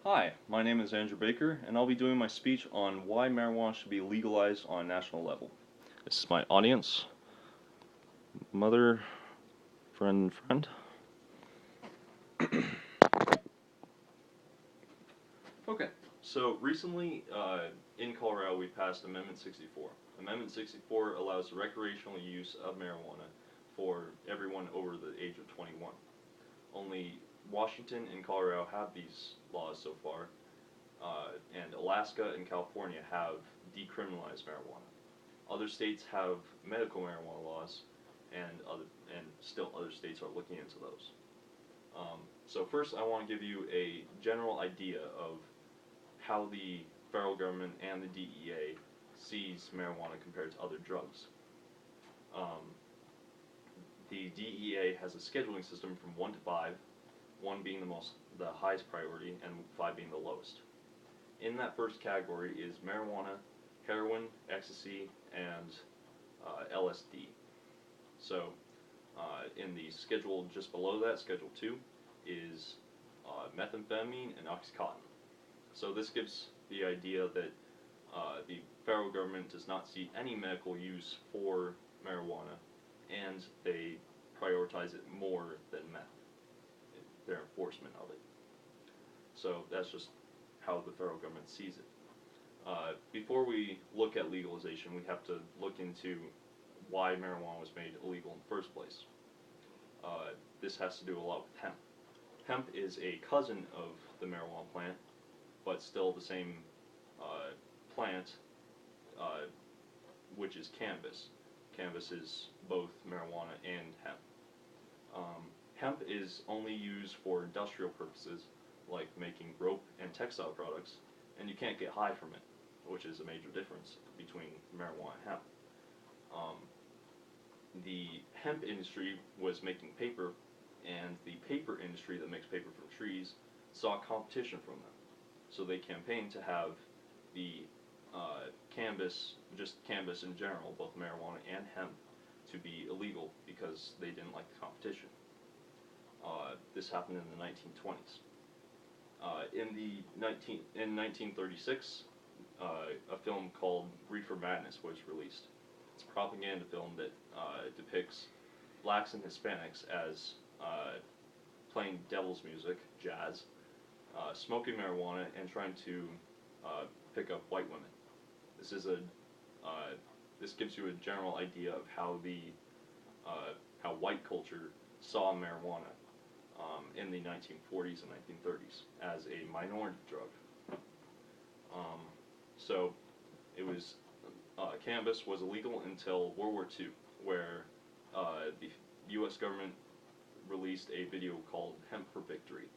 Hi, my name is Andrew Baker, and I'll be doing my speech on why marijuana should be legalized on a national level. This is my audience. Mother, friend. Okay, so recently in Colorado we passed Amendment 64. Amendment 64 allows the recreational use of marijuana for everyone over the age of 21. Only Washington and Colorado have these laws so far, and Alaska and California have decriminalized marijuana. Other states have medical marijuana laws, and still other states are looking into those. So first, I want to give you a general idea of how the federal government and the DEA sees marijuana compared to other drugs. Um, the DEA has a scheduling system from 1 to 5, 1 being the highest priority, and 5 being the lowest. In that first category is marijuana, heroin, ecstasy, and LSD. So, in the schedule just below that, Schedule 2, is methamphetamine and oxycontin. So this gives the idea that the federal government does not see any medical use for marijuana, and they prioritize it more than meth, their enforcement of it. So that's just how the federal government sees it. Before we look at legalization, we have to look into why marijuana was made illegal in the first place. This has to do a lot with hemp. Hemp is a cousin of the marijuana plant, but still the same plant, uh, which is cannabis. Cannabis is both marijuana and hemp. Hemp is only used for industrial purposes, like making rope and textile products, and you can't get high from it, which is a major difference between marijuana and hemp. Um, the hemp industry was making paper, and the paper industry that makes paper from trees saw competition from them. So they campaigned to have the cannabis, just cannabis in general, both marijuana and hemp, to be illegal because they didn't like the competition. This happened in the 1920s. In 1936, a film called Reefer Madness was released. It's a propaganda film that depicts blacks and Hispanics as playing devil's music, jazz, smoking marijuana, and trying to pick up white women. This is this gives you a general idea of how white culture saw marijuana in the 1940s and 1930s as a minority drug. So it was cannabis was illegal until World War II, where the U.S. government released a video called Hemp for Victory,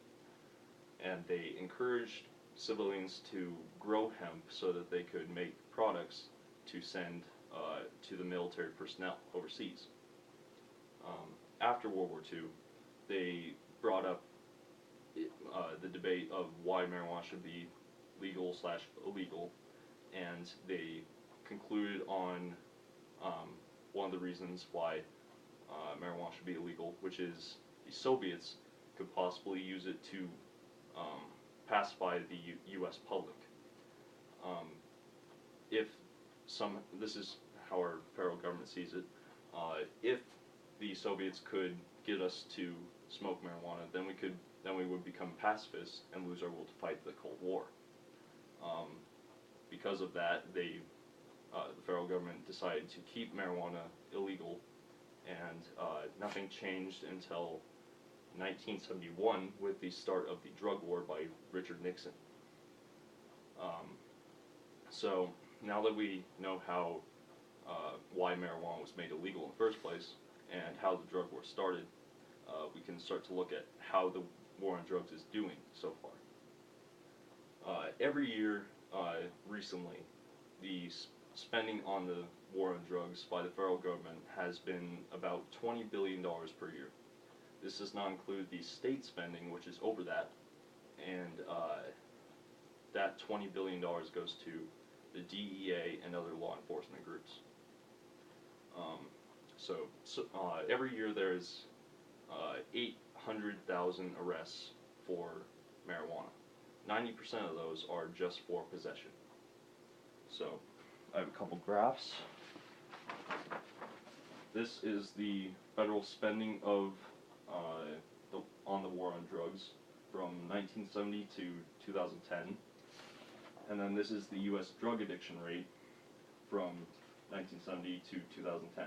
and they encouraged civilians to grow hemp so that they could make products to send to the military personnel overseas. After World War II, they brought up the debate of why marijuana should be legal/illegal, and they concluded on one of the reasons why marijuana should be illegal, which is the Soviets could possibly use it to pacify the U.S. public. If this is how our federal government sees it. If the Soviets could get us to smoke marijuana, then we would become pacifists and lose our will to fight the Cold War. Because of that, the federal government decided to keep marijuana illegal, and nothing changed until 1971 with the start of the drug war by Richard Nixon. So now that we know why marijuana was made illegal in the first place and how the drug war started, we can start to look at how the war on drugs is doing so far. Every year, recently, the spending on the war on drugs by the federal government has been about $20 billion per year. This does not include the state spending, which is over that, and that $20 billion goes to the DEA and other law enforcement groups. Every year there's 800,000 arrests for marijuana. 90% of those are just for possession. So, I have a couple graphs. This is the federal spending of on the war on drugs from 1970 to 2010, and then this is the U.S. drug addiction rate from 1970 to 2010.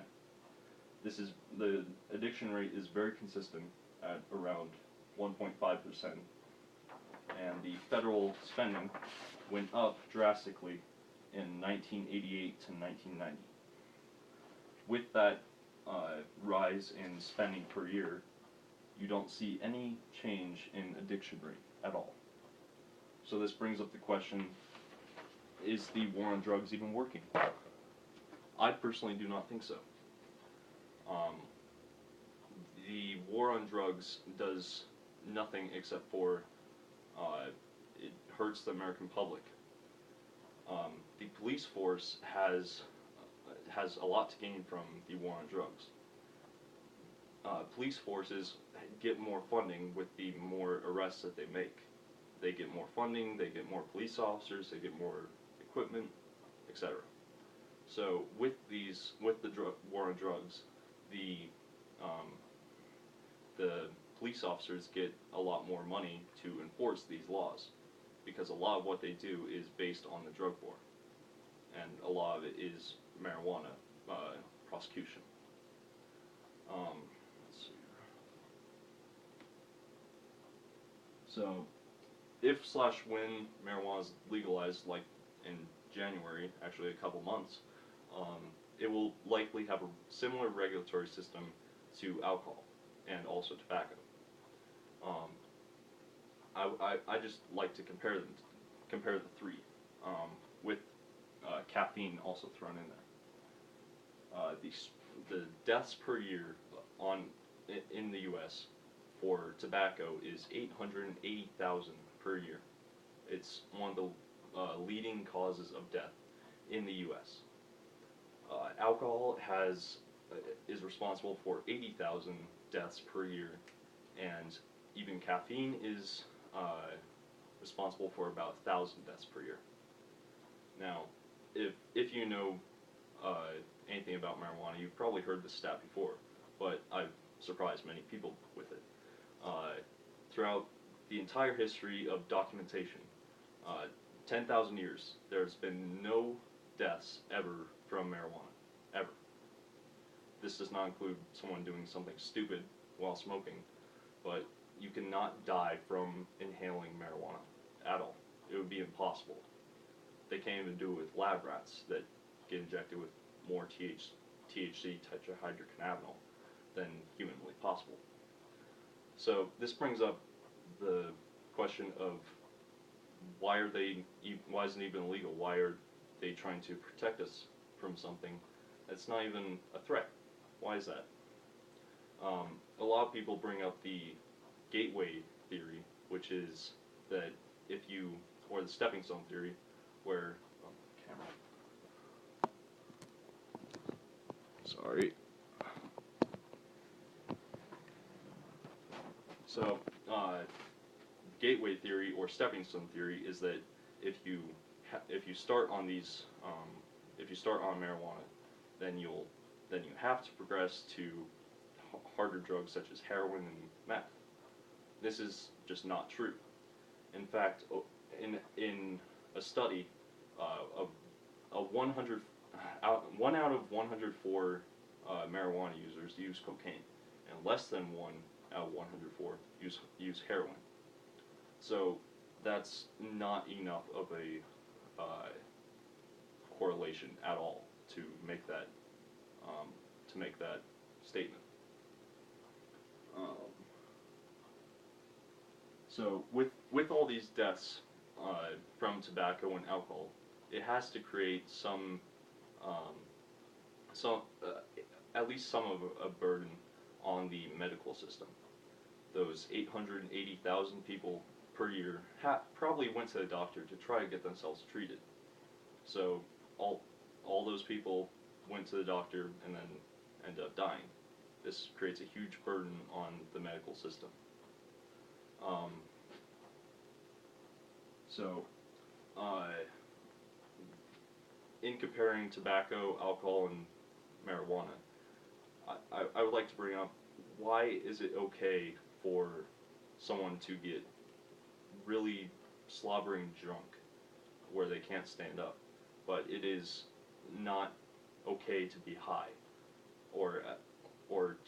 The addiction rate is very consistent at around 1.5%, and the federal spending went up drastically in 1988 to 1990. With that rise in spending per year, you don't see any change in addiction rate at all. So this brings up the question, is the war on drugs even working? I personally do not think so. The war on drugs does nothing except for it hurts the American public. The police force has a lot to gain from the war on drugs. Police forces get more funding with the more arrests that they make. They get more funding, they get more police officers, they get more equipment, etc. So with the war on drugs, the police officers get a lot more money to enforce these laws, because a lot of what they do is based on the drug war, and a lot of it is marijuana prosecution. Let's see. So, if/when marijuana is legalized, like in January, actually a couple months, it will likely have a similar regulatory system to alcohol and also tobacco. I just like to compare the three, with caffeine also thrown in there. The deaths per year in the U.S. for tobacco is 880,000 per year. It's one of the leading causes of death in the U.S. Alcohol is responsible for 80,000 deaths per year, and even caffeine is responsible for about 1,000 deaths per year. Now, if you know anything about marijuana, you've probably heard this stat before, but I've surprised many people with it. Throughout the entire history of documentation, 10,000 years, there's been no deaths ever from marijuana, ever. This does not include someone doing something stupid while smoking, but you cannot die from inhaling marijuana at all. It would be impossible. They can't even do it with lab rats that get injected with more THC, tetrahydrocannabinol, than humanly possible. So this brings up the question of why isn't it even illegal? Why are they trying to protect us from something that's not even a threat? Why is that? A lot of people bring up the gateway theory, which is that or the stepping stone theory, where, camera. Sorry. So, gateway theory or stepping stone theory is that if you start on marijuana, then you have to progress to harder drugs such as heroin and meth. This is just not true. In fact, in a study, one out of 104 marijuana users use cocaine, and less than 1 out of 104 use heroin. So that's not enough of a correlation at all to make that statement. So with all these deaths from tobacco and alcohol, it has to create at least some of a burden on the medical system. Those 880,000 people per year probably went to the doctor to try to get themselves treated. So all those people went to the doctor and then ended up dying. This creates a huge burden on the medical system. So, in comparing tobacco, alcohol, and marijuana, I would like to bring up, why is it okay for someone to get really slobbering drunk where they can't stand up, but it is not okay to be high, or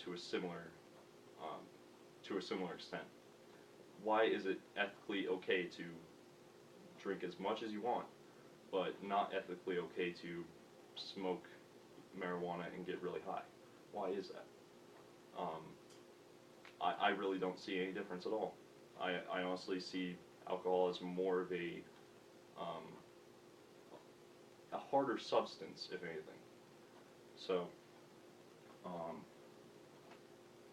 to a similar extent? Why is it ethically okay to drink as much as you want, but not ethically okay to smoke marijuana and get really high? Why is that? Um, I really don't see any difference at all. I honestly see alcohol as more of um, a harder substance, if anything. So, um,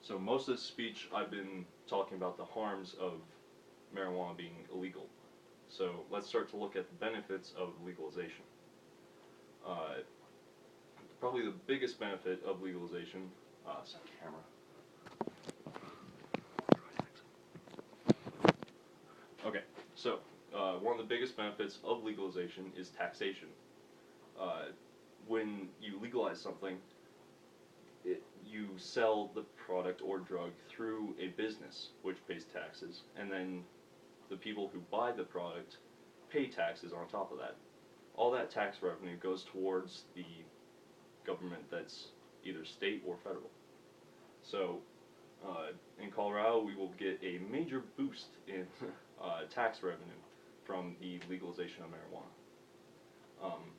so most of this speech I've been talking about the harms of marijuana being illegal. So let's start to look at the benefits of legalization. Uh, Probably the biggest benefit of legalization, camera. Okay, so one of the biggest benefits of legalization is taxation. Uh, when you legalize something, you sell the product or drug through a business which pays taxes, and then the people who buy the product pay taxes on top of that. All that tax revenue goes towards the government that's either state or federal. So in Colorado, we will get a major boost in tax revenue from the legalization of marijuana.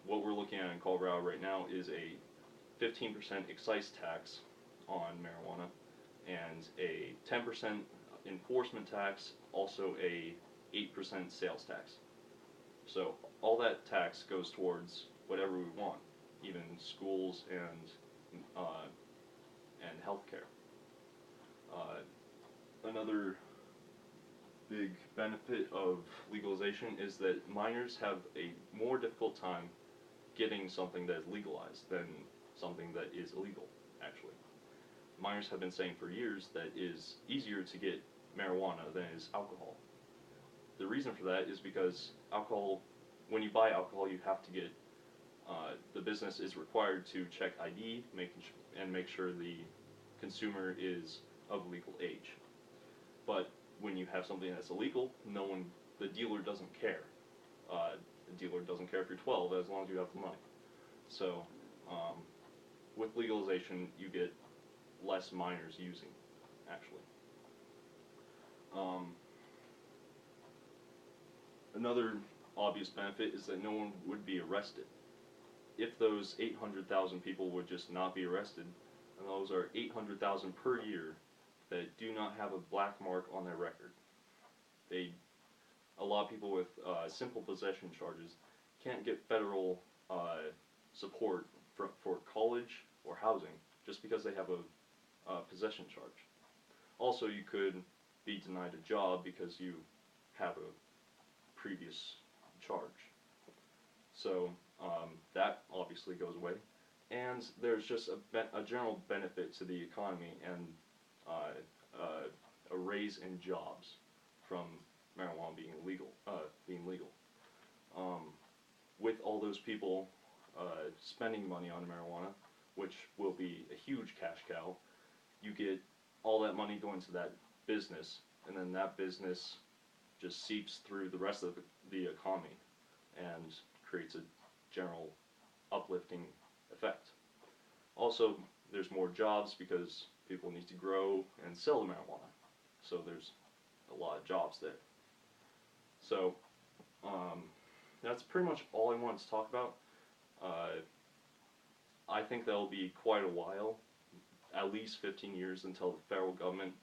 What we're looking at in Colorado right now is a 15% excise tax on marijuana and a 10% enforcement tax, also a 8% sales tax. So all that tax goes towards whatever we want, even schools and healthcare. Another big benefit of legalization is that minors have a more difficult time getting something that is legalized than something that is illegal, actually. Minors have been saying for years that it is easier to get marijuana than it is alcohol. The reason for that is because alcohol, when you buy alcohol, you have to get, the business is required to check ID, and make sure the consumer is of legal age. But when you have something that's illegal, the dealer doesn't care. The dealer doesn't care if you're 12 as long as you have the money. So, with legalization, you get less minors using, actually. Another obvious benefit is that no one would be arrested. If those 800,000 people would just not be arrested, and those are 800,000 per year that do not have a black mark on their record. A lot of people with simple possession charges can't get federal support for college or housing just because they have a possession charge. Also, you could be denied a job because you have a previous charge. So that obviously goes away. And there's just a general benefit to the economy and a raise in jobs from marijuana being legal. With all those people spending money on marijuana, which will be a huge cash cow, you get all that money going to that business, and then that business just seeps through the rest of the economy and creates a general uplifting effect. Also, there's more jobs because people need to grow and sell the marijuana. So there's a lot of jobs there. So that's pretty much all I wanted to talk about. I think that'll be quite a while, at least 15 years until the federal government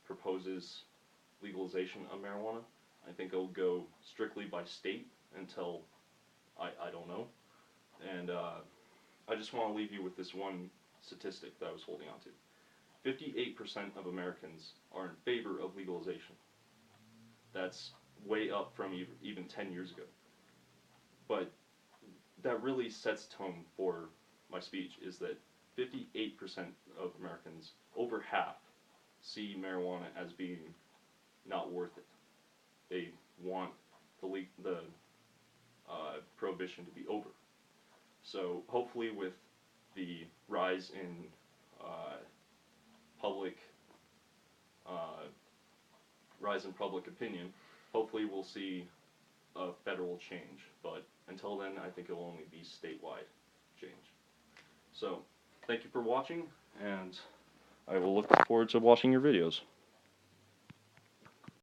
proposes legalization of marijuana. I think it'll go strictly by state until, I don't know. And I just want to leave you with this one statistic that I was holding on to. 58% of Americans are in favor of legalization. That's way up from even 10 years ago. But that really sets tone for my speech, is that 58% of Americans, over half, see marijuana as being not worth it. They want the prohibition to be over. So hopefully, with the rise in public opinion, hopefully we'll see a federal change. But until then, I think it will only be statewide change. So, thank you for watching, and I will look forward to watching your videos.